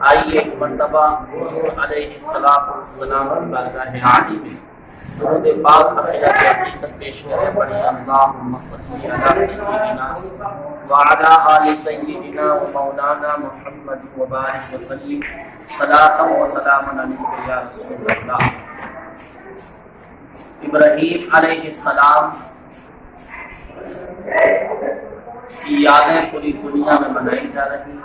آئیے ایک مرتبہ حضور علیہ السلام کی بارگاہ عالی میں درود پاک اخیرہ کی حقیقت پیش کریں. پڑھی اللہم صلی علی سیدنا وعلی آل سیدنا و مولانا محمد وبارک وسلم صلاۃ و سلام علیک یا رسول اللہ. ابراہیم علیہ السلام کی یادیں پوری دنیا میں منائی جا رہی ہیں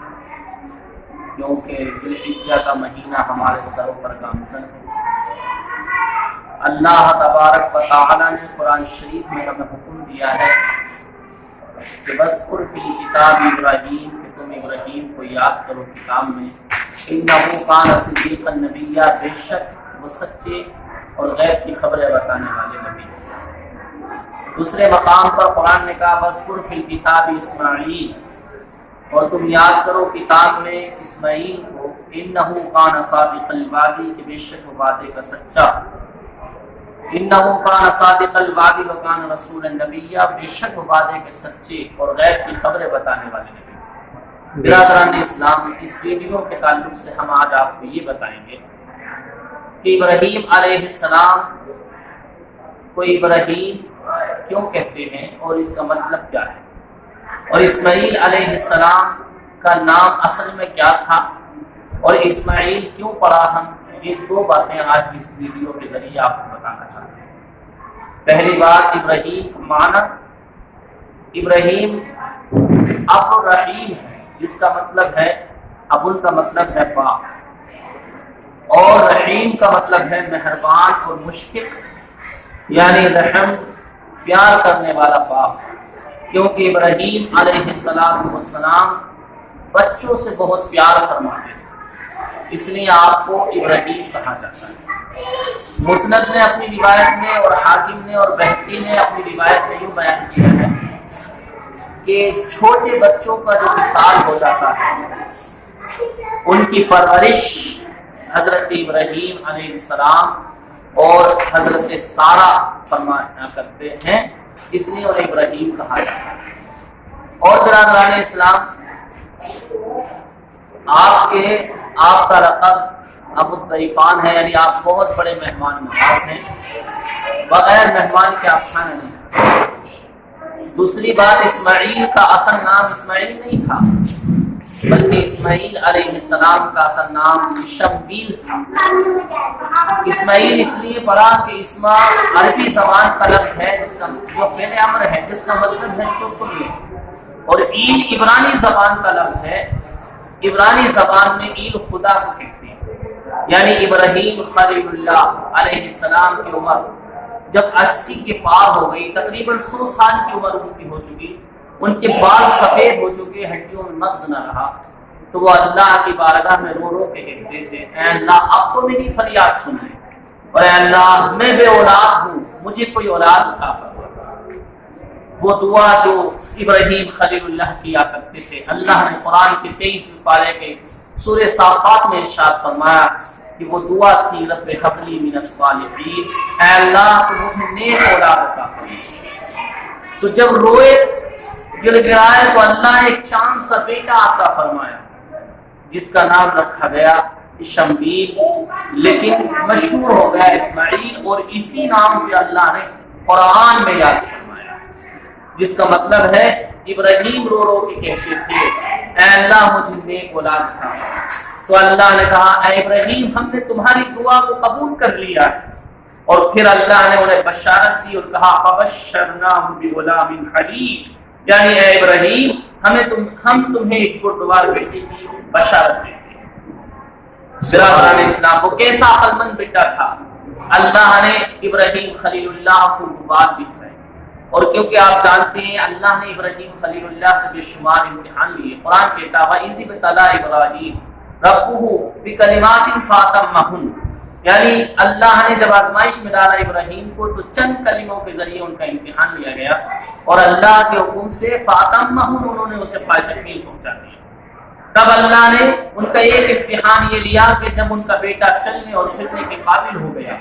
کیونکہ ذی الحجہ کا مہینہ ہمارے سروں پر گامزن ہے. اللہ تبارک و تعالی نے قرآن شریف میں ہمیں حکم دیا ہے کہ وَاذْكُرْ فِي الْكِتَابِ ابراہیم، کہ تم ابراہیم کو یاد کرو کتاب میں. إِنَّهُ كَانَ صِدِّيقًا نَبِيًّا، بے شک وہ سچے اور غیب کی خبریں بتانے والے نبی. دوسرے مقام پر قرآن نے کہا وَاذْكُرْ فِي الْكِتَابِ اسماعیل، اور تم یاد کرو کتاب میں اسماعیل کو. إِنَّهُ كَانَ صَادِقَ الْوَعْدِ، کہ بے شک وہ وعدے کا سچا. إِنَّهُ كَانَ صَادِقَ الْوَعْدِ وَكَانَ رَسُولًا نَبِيًّا، بے شک وہ وعدے کے سچے اور غیب کی خبریں بتانے والے نبی. برادران اسلام، اس ویڈیو کے تعلق سے ہم آج آپ کو یہ بتائیں گے کہ ابراہیم علیہ السلام کو ابراہیم کیوں کہتے ہیں اور اس کا مطلب کیا ہے، اور اسماعیل علیہ السلام کا نام اصل میں کیا تھا، اور اسماعیل کیوں پڑھا ہم. یہ دو باتیں آج کی اس ویڈیو کے ذریعے آپ کو بتانا چاہتے ہیں. پہلی بات، ابراہیم معنی ابراہیم اب رحیم ہے، جس کا مطلب ہے ابن کا مطلب ہے باپ، اور رحیم کا مطلب ہے مہربان اور مشفق، یعنی رحم پیار کرنے والا باپ. کیونکہ ابراہیم علیہ السلام بچوں سے بہت پیار فرماتے تھے، اس لیے آپ کو ابراہیم کہا جاتا ہے. مسند نے اپنی روایت میں اور حاکم نے اور بہقی نے اپنی روایت میں یوں بیان کیا ہے کہ چھوٹے بچوں کا جو وصال ہو جاتا ہے ان کی پرورش حضرت ابراہیم علیہ السلام اور حضرت سارہ فرمایا کرتے ہیں، اس لیے انہیں ابراہیم کہا جاتا ہے. اور برادران اسلام، آپ کا لقب ابو الضیفان ہے، یعنی آپ بہت بڑے مہمان نواز ہیں، بغیر مہمان کے آپ کھانا نہیں. دوسری بات، اسماعیل کا اصل نام اسماعیل نہیں تھا، بلکہ اسماعیل علیہ السلام کا اصل نام شمویل تھا. اسماعیل اس لیے پڑھا کہ اسما عربی زبان کا لفظ ہے جس کا جو فعل امر ہے، جس کا مطلب ہے تو سن لو، اور ایل عبرانی زبان کا لفظ ہے. عبرانی زبان میں ایل خدا کو کہتے ہیں، یعنی ابراہیم خلیل اللہ علیہ السلام کی عمر جب 80 کے پار ہو گئی، تقریباً 100 سال کی عمر ان کی ہو چکی، ان کے بال سفید ہو چکے، ہڈیوں میں مغز نہ رہا، تو وہ اللہ کی بارگاہ میں رو رو کے کہتے تھے اے اللہ اب تو میری فریاد سن لے، اور اے اللہ میں بے اولاد ہوں، مجھے کوئی اولاد عطا فرما. وہ دعا جو ابراہیم خلیل اللہ کیا کرتے تھے، اللہ نے قرآن کے 23 پارے کے سورہ صافات میں ارشاد فرمایا کہ وہ دعا تھی رب ہب لی من الصالحین، اے اللہ تو مجھے نیک اولاد عطا فرما. تو جب روئے گڑ گڑائے تو اللہ نے ایک چاند سا بیٹا عطا فرمایا جس کا نام رکھا گیا شمویل، لیکن مشہور ہو گیا اسماعیل، اور اسی نام سے اللہ نے قرآن میں یاد فرمایا، جس کا مطلب ہے ابراہیم رو رو کے کہتے تھے اے اللہ مجھے نیک اولاد تھا. تو اللہ نے کہا اے ابراہیم ہم نے تمہاری دعا کو قبول کر لیا ہے، اور پھر اللہ نے انہیں بشارت دی اور کہا فبشرناہ بغلام حلیم، یعنی اے ابراہیم ہم تمہیں ایک بردبار بیٹے کی بشارت دیتے ہیں. برادران اسلام، وہ کیسا عقل مند بیٹا تھا. اللہ نے ابراہیم خلیل اللہ کو بات دی، اور کیونکہ آپ جانتے ہیں اللہ نے ابراہیم خلیل اللہ سے بے شمار امتحان لیے. قرآن کہتا ہے وَإِذِ ابْتَلَىٰ إِبْرَاهِيمَ رَبُّهُ بِكَلِمَاتٍ فَأَتَمَّهُنَّ، یعنی اللہ نے جب آزمائش میں ڈالا ابراہیم کو تو چند کلموں کے ذریعے ان کا امتحان لیا گیا، اور اللہ کے حکم سے فَأَتَمَّهُنَّ انہوں نے اسے پائے تکمیل پہنچا دیا. تب اللہ نے ان کا ایک امتحان یہ لیا کہ جب ان کا بیٹا چلنے اور پھرنے کے قابل ہو گیا،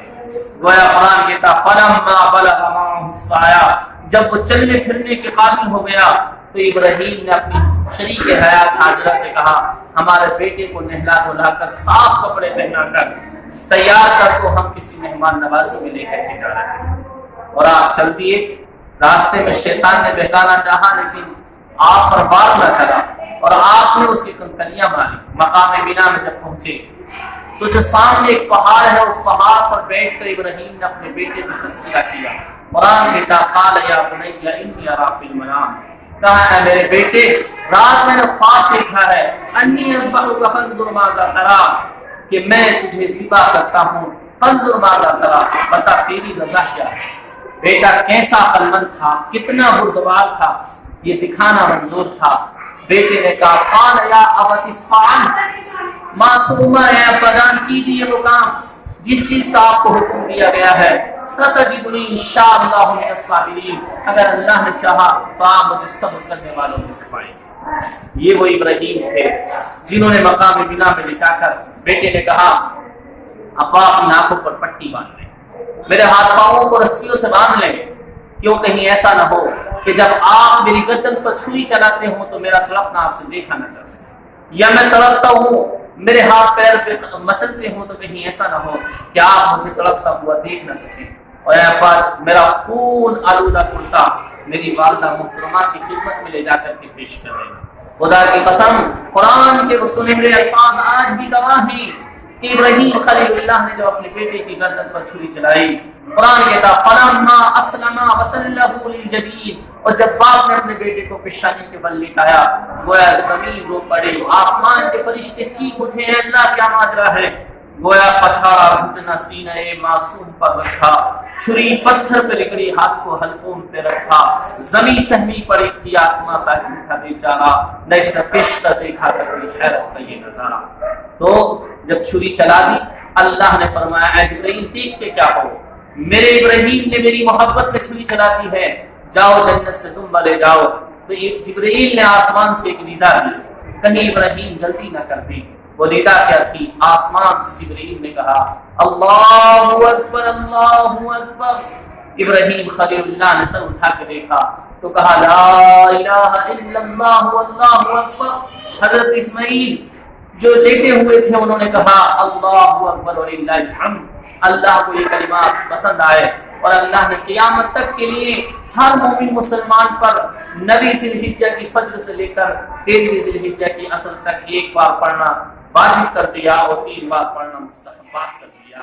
گویا قرآن کہتا فَلَمَّا بَلَغَ مَعَهُ السَّعْيَ، جب وہ چلنے پھرنے کے قابل ہو گیا تو ابراہیم نے اپنی شریک حیات ہاجرہ سے کہا ہمارے بیٹے کو نہلا دھلا کر صاف کپڑے پہنا کر تیار کر تو ہم کسی مہمان نوازی میں لے کر کے جا رہے ہیں۔ اور آپ چل دیے، راستے میں شیطان نے بہکانا چاہا لیکن آپ پر بار نہ چلا اور آپ نے اس کی کنکریاں ماری۔ مقام بنا میں جب پہنچے تو جو سامنے ایک پہاڑ ہے اس پہاڑ پر بیٹھ کر ابراہیم نے اپنے بیٹے سے تذکرہ کیا۔ قرآن کہتا قال یا بنی انی اری فی المنام، کہا ہے میرے بیٹے رات میں نے خواب دیکھا ہے انی اذبحک فانظر ماذا تری، کہ میں تجھے ذبح کرتا ہوں، فانظر ماذا تری، بتا تیری رضا کیا ہے۔ بیٹا کیسا عقلمند تھا، کتنا بردبار تھا، یہ دکھانا منظور تھا۔ بیٹے نے کہا قال یا ابت فعل ما تؤمر ہے، ابا کیجیے وہ کام جس چیز کا آپ کو حکم دیا گیا ہے۔ ستجدنی انشاءاللہ من الصابرین، اگر اللہ نے چاہا تو آپ مجھے صبر کرنے والوں میں سے پائیں گے۔ یہ وہ ابراہیم تھے جنہوں نے مقام بنا میں لٹا کر بیٹے نے کہا ابا اپنی آنکھوں پر پٹی باندھ لیں، میرے ہاتھ پاؤں کو رسیوں سے باندھ لیں، کیوں کہیں ایسا نہ ہو کہ جب آپ میری گردن پر چھری چلاتے ہوں تو میرا تڑپنا آپ سے دیکھا نہ جا سکے، یا میں تڑپتا ہوں میرے ہاتھ پیر پہ مچلتے ہوں تو کہیں ایسا نہ ہو کہ آپ مجھے تڑپتا ہوا دیکھ نہ سکیں۔ اور اے ابا میرا خون آلودہ کرتا میری والدہ محترمہ کی خدمت میں لے جا کر کے پیش کر رہے ہیں۔ خدا کی قسم قرآن کے وہ سنہرے الفاظ آج بھی گواہ ہیں کہ ابراہیم خلیل اللہ نے جو اپنے بیٹے کی گردن پر چھری چلائی، قرآن کہتا فلما اسلما وتلہ للجبین، اور جب باپ نے اپنے بیٹے کو پیشانی کے بل لٹایا گویا زمین رو پڑی، آسمان کے فرشتے چیخ اٹھے ہیں اللہ کیا ماجرا ہے، گویا پچھاڑا گھٹنا سینہ معصوم پر رکھا، چھری پتھر پہ نکلی ہاتھ کو حلقوم پہ رکھا، زمین سہمی پڑی تھی آسمان ساکن تھا بیچارہ، نہ اس سے پشتہ دیکھا کرتی حیرت کا یہ نظارہ۔ تو جب چھری چلا دی اللہ نے فرمایا اے جبرائیل دیکھ کے کیا ہو، میرے ابراہیم نے میری محبت میں چھری چلا دی ہے، جاؤ جنت سے تم لے جاؤ۔ تو جبرائیل نے آسمان سے ایک ندا دی، کہیں ابراہیم جلدی نہ کر دیں۔ وہ ندا کیا تھی؟ آسمان سے جبرائیل نے کہا اللہ اکبر اللہ اکبر۔ ابراہیم خلیل اللہ نے سر اٹھا کے دیکھا تو کہا لا الہ الا اللہ واللہ اکبر۔ حضرت اسماعیل جو لیٹے ہوئے تھے انہوں نے کہا اللہ اکبر وللہ الحمد۔ اللہ کو یہ کلمات پسند آئے اور اللہ نے قیامت تک کے لیے ہر مومن مسلمان پر نبی ذی الحجہ کی فجر سے لے کر 13ویں ذی الحجہ کی اصل تک ایک بار پڑھنا واجب کر دیا اور 3 بار پڑھنا مستحب کر دیا۔